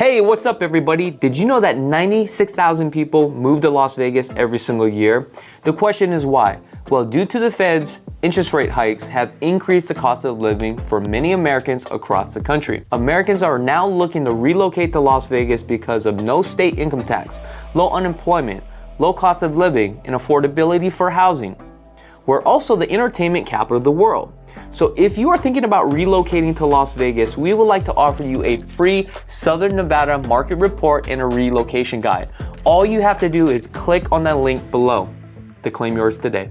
Hey, what's up everybody? Did you know that 96,000 people move to Las Vegas every single year? The question is why? Well, due to the Fed's interest rate hikes have increased the cost of living for many Americans across the country. Americans are now looking to relocate to Las Vegas because of no state income tax, low unemployment, low cost of living, and affordability for housing. We're also the entertainment capital of the world. So if you are thinking about relocating to Las Vegas, we would like to offer you a free Southern Nevada market report and a relocation guide. All you have to do is click on that link below to claim yours today.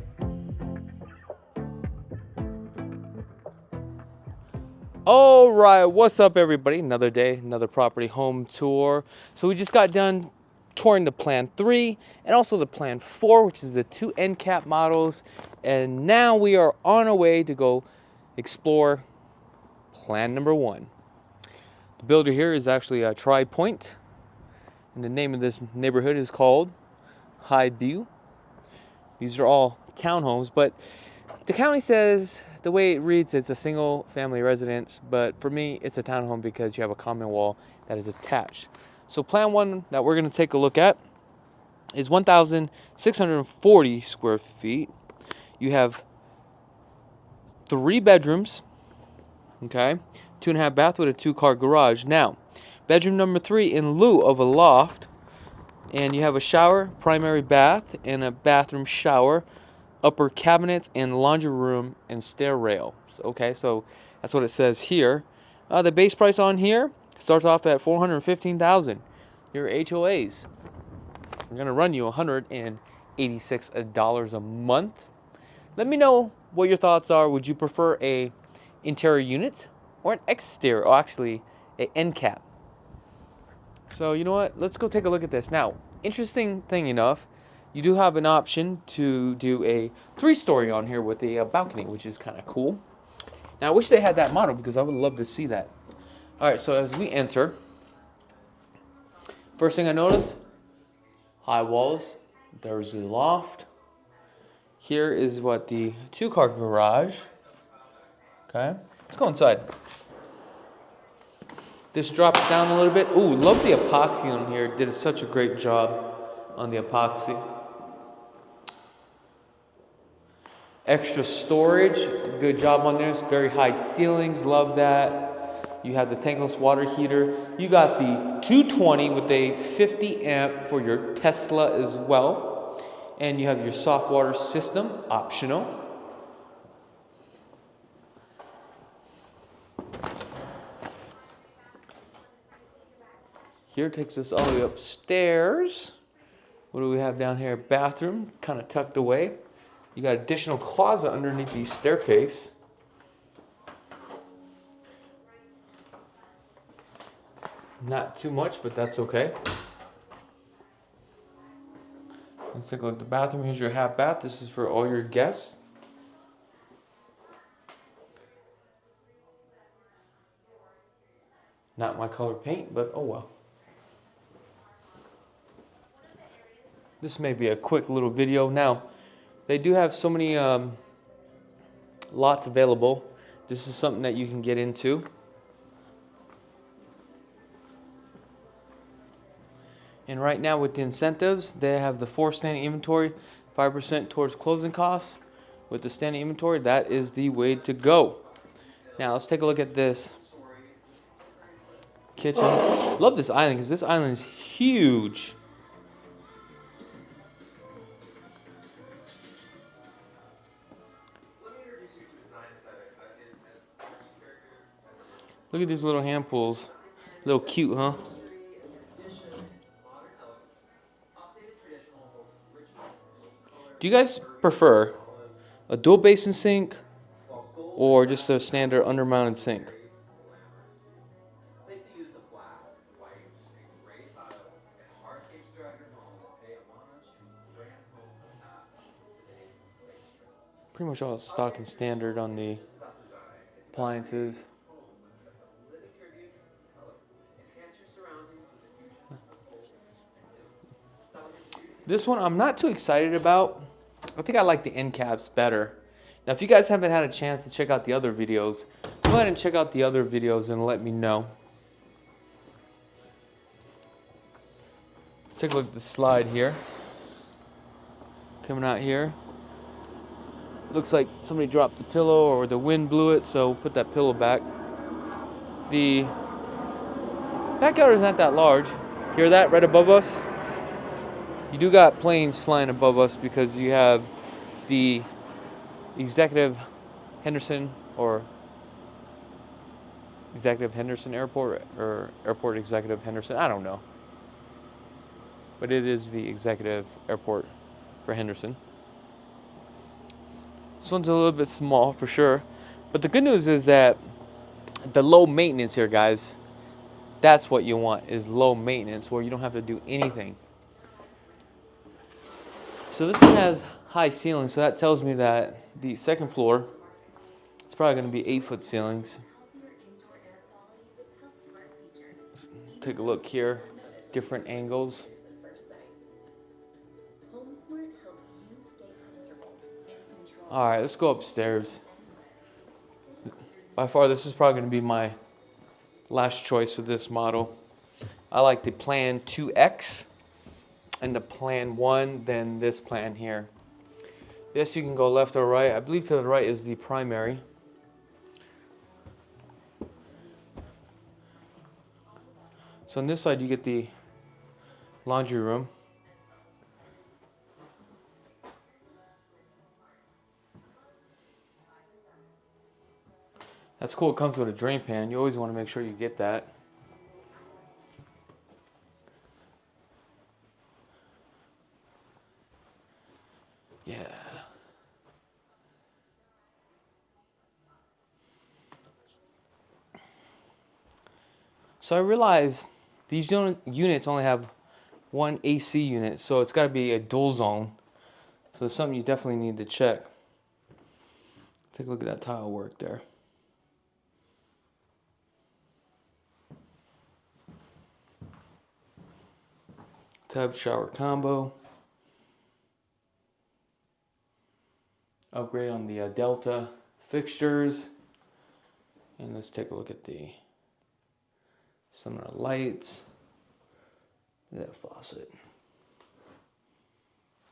All right, what's up everybody? Another day, another property home tour. So we just got done touring the Plan 3 and also the Plan 4, which is the two end cap models. And now we are on our way to go explore Plan number 1. The builder here is actually a Pointe, and the name of this neighborhood is called Highview. These are all townhomes, but the county says the way it reads it's a single family residence, but for me it's a townhome because you have a common wall that is attached. So Plan 1 that we're going to take a look at is 1,640 square feet. You have 3 bedrooms, okay, 2.5 bath with a 2-car garage. Now, bedroom number 3 in lieu of a loft, and you have a shower, primary bath, and a bathroom shower, upper cabinets, and laundry room and stair rail. Okay, so that's what it says here. The base price on here starts off at $415,000. Your HOAs are gonna run you $186 a month. Let me know what your thoughts are. Would you prefer a interior unit or an exterior, or actually an end cap? So you know what? Let's go take a look at this. Now, interesting thing enough, you do have an option to do a 3-story on here with a balcony, which is kind of cool. Now, I wish they had that model because I would love to see that. All right, so as we enter, first thing I notice, high walls. There's the loft. Here is what the 2-car garage. Okay, let's go inside. This drops down a little bit. Ooh, love the epoxy on here. Did such a great job on the epoxy. Extra storage, good job on this. Very high ceilings, love that. You have the tankless water heater. You got the 220 with a 50 amp for your Tesla as well. And you have your soft water system, optional. Here takes us all the way upstairs. What do we have down here? Bathroom, kind of tucked away. You got additional closet underneath the staircase. Not too much, but that's okay. Let's take a look at the bathroom. Here's your half bath. This is for all your guests. Not my color paint, but oh well. This may be a quick little video. Now, they do have so many lots available. This is something that you can get into. And right now with the incentives, they have the 4 standing inventory, 5% towards closing costs. With the standing inventory, that is the way to go. Now let's take a look at this kitchen. Love this island because this island is huge. Look at these little hand pulls. Little cute, huh? Do you guys prefer a dual basin sink or just a standard undermounted sink? Pretty much all stock and standard on the appliances. This one I'm not too excited about. I think I like the end caps better. Now, if you guys haven't had a chance to check out the other videos, go ahead and check out the other videos and let me know. Let's take a look at the slide here. Coming out here. Looks like somebody dropped the pillow or the wind blew it, so put that pillow back. The backyard is not that large. Hear that right above us? You do got planes flying above us because you have the Executive Henderson or Executive Henderson Airport or Airport Executive Henderson. I don't know. But it is the Executive Airport for Henderson. This one's a little bit small for sure. But the good news is that the low maintenance here, guys, that's what you want, is low maintenance where you don't have to do anything. So this one has high ceilings, so that tells me that the second floor is probably going to be 8-foot ceilings. Let's take a look here, different angles. Alright, let's go upstairs. By far, this is probably going to be my last choice with this model. I like the Plan 2X and the Plan 1 than this plan here. Yes, you can go left or right. I believe to the right is the primary. So on this side you get the laundry room. That's cool, it comes with a drain pan. You always want to make sure you get that. Yeah. So I realize these units only have one AC unit, so it's got to be a dual zone. So it's something you definitely need to check. Take a look at that tile work there. Tub shower combo. Upgrade on the Delta fixtures. And let's take a look at some of the lights. Look at that faucet.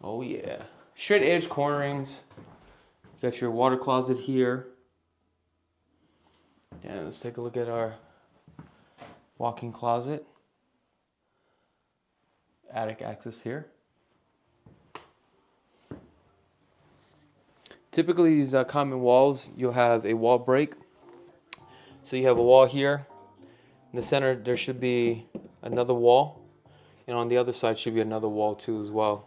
Oh yeah. Straight edge cornerings. You got your water closet here. And let's take a look at our walk-in closet. Attic access here. Typically these common walls, you'll have a wall break. So you have a wall here. In the center there should be another wall. And on the other side should be another wall too as well.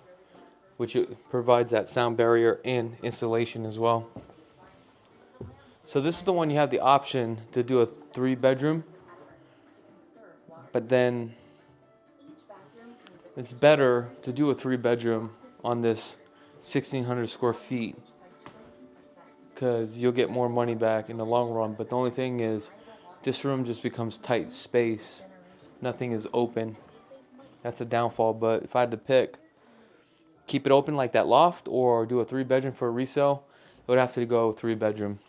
Which provides that sound barrier and insulation as well. So this is the one you have the option to do a 3-bedroom. But then it's better to do a 3-bedroom on this 1,600 square feet because you'll get more money back in the long run. But the only thing is this room just becomes tight space. Nothing is open. That's a downfall. But if I had to pick, keep it open like that loft or do a 3-bedroom for a resale, it would have to go 3-bedroom.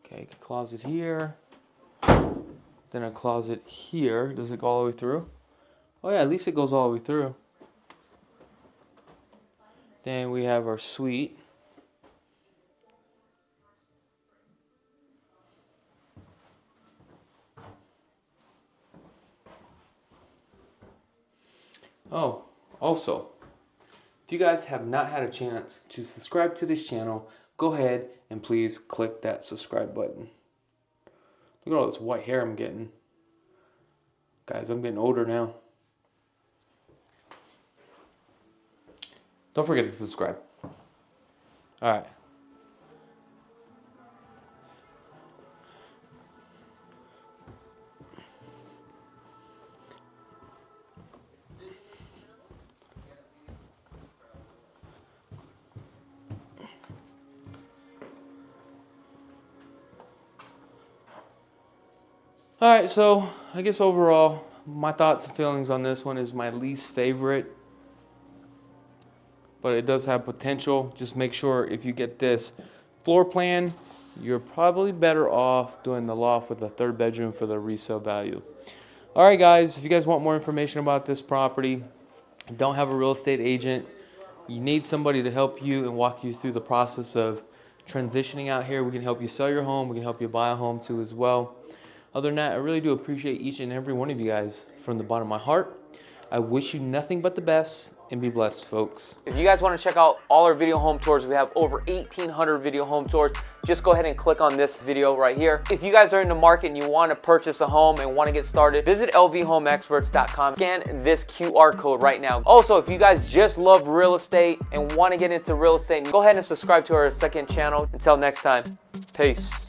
Okay, closet here, then a closet here. Does it go all the way through? Oh yeah, at least it goes all the way through. Then we have our suite. Oh, also, if you guys have not had a chance to subscribe to this channel, go ahead and please click that subscribe button. Look at all this white hair I'm getting. Guys, I'm getting older now. Don't forget to subscribe. Alright. Alright, so I guess overall, my thoughts and feelings on this one is my least favorite. But it does have potential. Just make sure if you get this, floor plan, you're probably better off doing the loft with a 3rd bedroom for the resale value. All right, guys, if you guys want more information about this property, don't have a real estate agent, you need somebody to help you and walk you through the process of transitioning out here, we can help you sell your home. We can help you buy a home too as well. Other than that, I really do appreciate each and every one of you guys from the bottom of my heart. I wish you nothing but the best, and be blessed, folks. If you guys want to check out all our video home tours, we have over 1,800 video home tours. Just go ahead and click on this video right here. If you guys are in the market and you want to purchase a home and want to get started, visit lvhomeexperts.com. Scan this QR code right now. Also, if you guys just love real estate and want to get into real estate, go ahead and subscribe to our second channel. Until next time, peace.